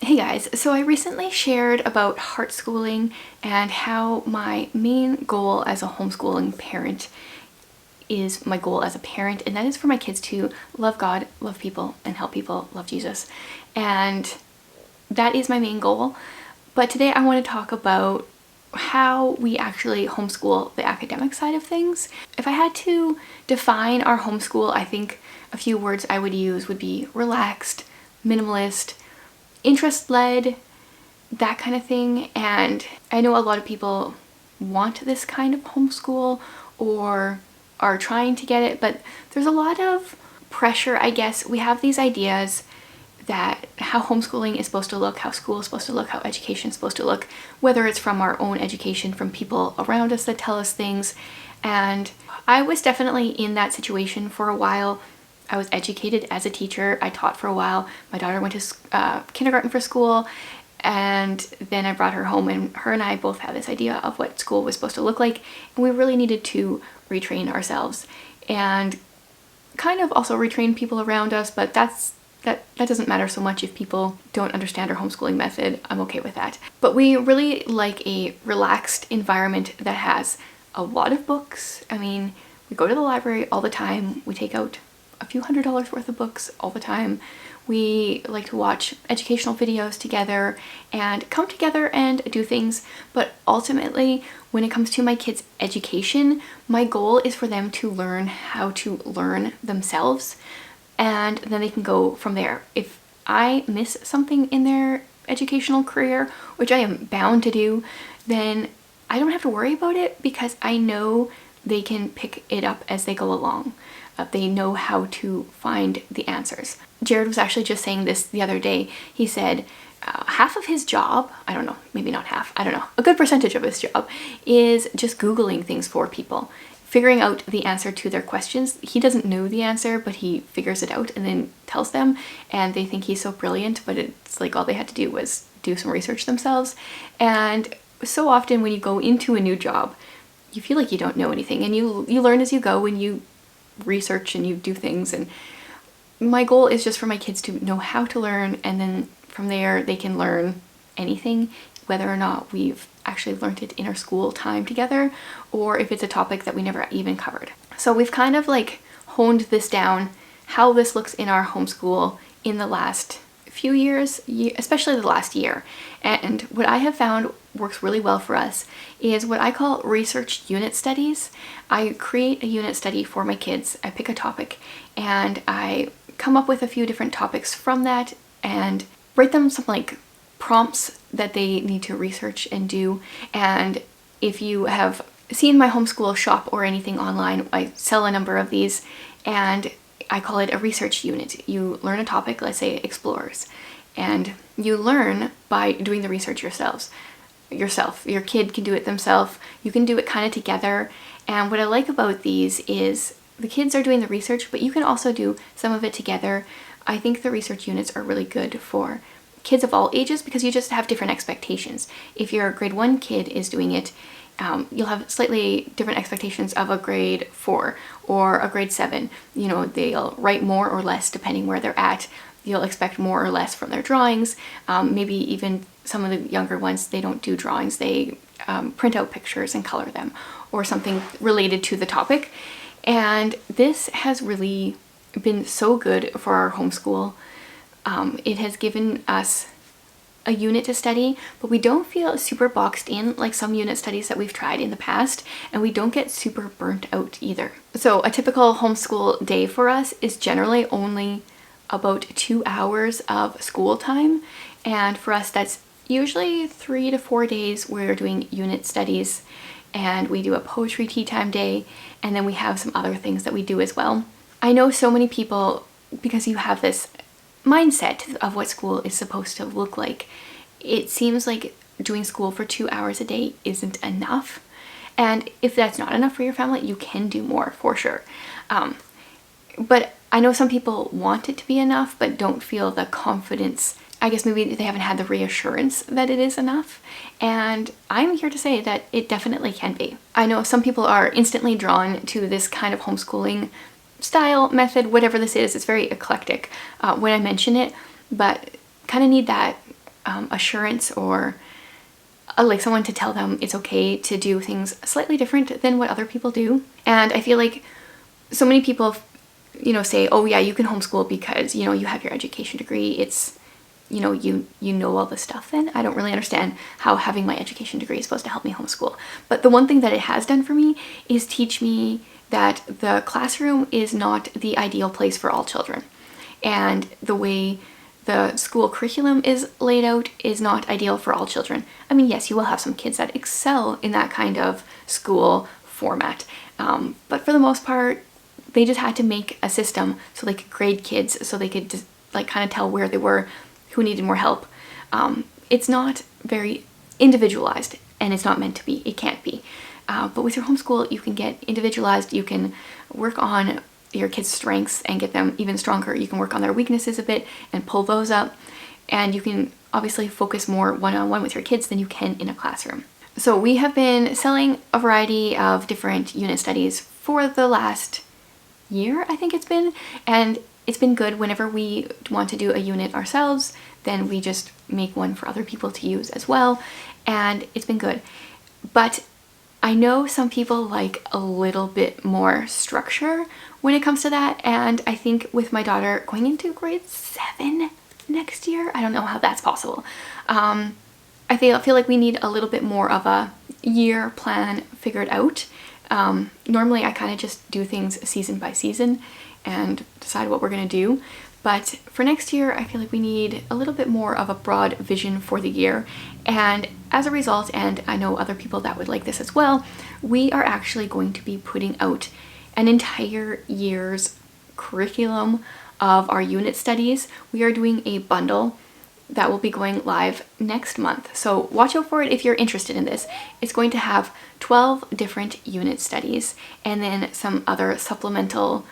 Hey guys, so I recently shared about heart schooling and how my main goal as a homeschooling parent is my goal as a parent, and that is for my kids to love God, love people, and help people love Jesus. And that is my main goal. But today I want to talk about how we actually homeschool the academic side of things. If I had to define our homeschool, I think a few words I would use would be relaxed, minimalist, interest-led, that kind of thing. And I know a lot of people want this kind of homeschool or are trying to get it, but there's a lot of pressure, I guess. We have these ideas that how homeschooling is supposed to look, how school is supposed to look, how education is supposed to look, whether it's from our own education, from people around us that tell us things. And I was definitely in that situation for a while. I was educated as a teacher. I taught for a while. My daughter went to kindergarten for school, and then I brought her home, and her and I both had this idea of what school was supposed to look like, and we really needed to retrain ourselves and kind of also retrain people around us, but that doesn't matter so much if people don't understand our homeschooling method. I'm okay with that. But we really like a relaxed environment that has a lot of books. I mean, we go to the library all the time. We take out a few $100s worth of books all the time. We like to watch educational videos together and come together and do things. But ultimately, when it comes to my kids' education, my goal is for them to learn how to learn themselves, and then they can go from there. If I miss something in their educational career, which I am bound to do, then I don't have to worry about it because I know they can pick it up as they go along. They know how to find the answers. Jared was actually just saying this the other day. He said half of his job, I don't know, maybe not half, I don't know, a good percentage of his job is just Googling things for people, figuring out the answer to their questions. He doesn't know the answer, but he figures it out and then tells them, and they think he's so brilliant, but it's like all they had to do was do some research themselves. And so often when you go into a new job, you feel like you don't know anything, and you learn as you go, and you research and you do things. And my goal is just for my kids to know how to learn, and then from there they can learn anything, whether or not we've actually learned it in our school time together or if it's a topic that we never even covered. So we've kind of like honed this down, how this looks in our homeschool in the last few years, especially the last year. And what I have found works really well for us is what I call research unit studies. I create a unit study for my kids. I pick a topic and I come up with a few different topics from that and write them some like prompts that they need to research and do. And if you have seen my homeschool shop or anything online, I sell a number of these, and I call it a research unit. You learn a topic, let's say explorers, and you learn by doing the research yourself. Your kid can do it themselves. You can do it kind of together. And what I like about these is the kids are doing the research, but you can also do some of it together. I think the research units are really good for kids of all ages because you just have different expectations. If your grade 1 kid is doing it, you'll have slightly different expectations of a grade 4 or a grade 7. You know, they'll write more or less depending where they're at. You'll expect more or less from their drawings. Maybe even some of the younger ones, they don't do drawings. They print out pictures and color them or something related to the topic. And this has really been so good for our homeschool. It has given us a unit to study, but we don't feel super boxed in like some unit studies that we've tried in the past, and we don't get super burnt out either. So a typical homeschool day for us is generally only about 2 hours of school time, and for us that's usually 3 to 4 days we're doing unit studies, and we do a poetry tea time day, and then we have some other things that we do as well. I know so many people, because you have this mindset of what school is supposed to look like, it seems like doing school for 2 hours a day isn't enough. And if that's not enough for your family, you can do more for sure. But I know some people want it to be enough but don't feel the confidence. I guess maybe they haven't had the reassurance that it is enough. And I'm here to say that it definitely can be. I know some people are instantly drawn to this kind of homeschooling style, method, whatever this is. It's very eclectic when I mention it, but kind of need that assurance or like someone to tell them it's okay to do things slightly different than what other people do. And I feel like so many people, you know, say, oh yeah, you can homeschool because, you know, you have your education degree. It's, you know, you know all this stuff. Then I don't really understand how having my education degree is supposed to help me homeschool. But the one thing that it has done for me is teach me that the classroom is not the ideal place for all children. And the way the school curriculum is laid out is not ideal for all children. I mean, yes, you will have some kids that excel in that kind of school format. But for the most part, they just had to make a system so they could grade kids, so they could just like kind of tell where they were, who needed more help. It's not very individualized, and it's not meant to be. It can't be. But with your homeschool, you can get individualized. You can work on your kids' strengths and get them even stronger. You can work on their weaknesses a bit and pull those up. And you can obviously focus more one-on-one with your kids than you can in a classroom. So we have been selling a variety of different unit studies for the last year, I think it's been, and it's been good. Whenever we want to do a unit ourselves, then we just make one for other people to use as well, and it's been good. But I know some people like a little bit more structure when it comes to that, and I think with my daughter going into grade 7 next year, I don't know how that's possible. I feel like we need a little bit more of a year plan figured out. Normally I kind of just do things season by season and decide what we're going to do. But for next year, I feel like we need a little bit more of a broad vision for the year. And as a result, and I know other people that would like this as well, we are actually going to be putting out an entire year's curriculum of our unit studies. We are doing a bundle that will be going live next month. So watch out for it if you're interested in this. It's going to have 12 different unit studies and then some other supplemental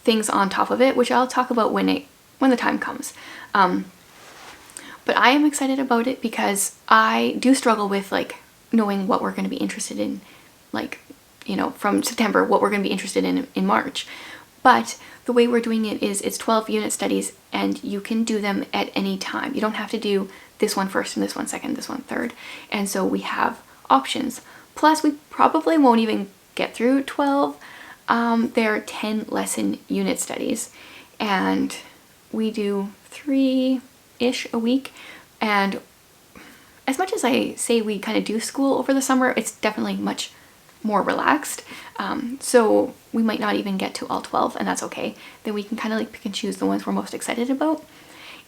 things on top of it, which I'll talk about when the time comes. But I am excited about it because I do struggle with like knowing what we're going to be interested in, like, you know, from September, what we're going to be interested in March. But the way we're doing it is it's 12 unit studies and you can do them at any time. You don't have to do this one first and this one second, this one third. And so we have options. Plus we probably won't even get through 12. They're 10 lesson unit studies and we do 3-ish a week. And as much as I say we kind of do school over the summer, it's definitely much more relaxed. So we might not even get to all 12 and that's okay. Then we can kind of like pick and choose the ones we're most excited about.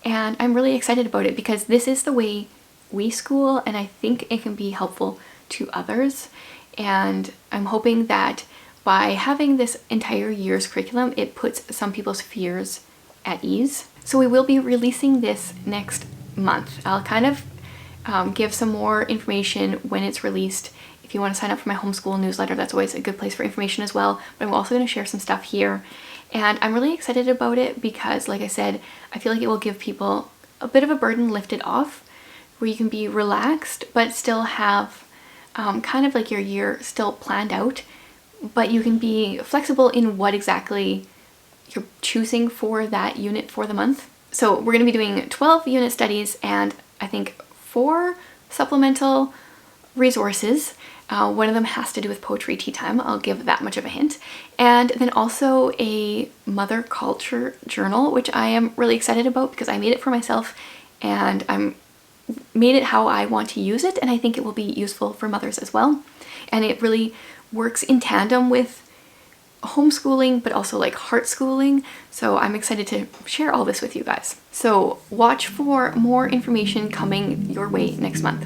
And I'm really excited about it because this is the way we school and I think it can be helpful to others. And I'm hoping that by having this entire year's curriculum, it puts some people's fears at ease. So we will be releasing this next month. I'll kind of give some more information when it's released. If you want to sign up for my homeschool newsletter, that's always a good place for information as well. But I'm also going to share some stuff here. And I'm really excited about it because, like I said, I feel like it will give people a bit of a burden lifted off where you can be relaxed but still have kind of like your year still planned out. But you can be flexible in what exactly you're choosing for that unit for the month. So we're going to be doing 12 unit studies and I think 4 supplemental resources. One of them has to do with poetry tea time. I'll give that much of a hint. And then also a mother culture journal, which I am really excited about because I made it for myself and I'm made it how I want to use it. And I think it will be useful for mothers as well. And it really works in tandem with homeschooling, but also like heart schooling. So I'm excited to share all this with you guys. So watch for more information coming your way next month.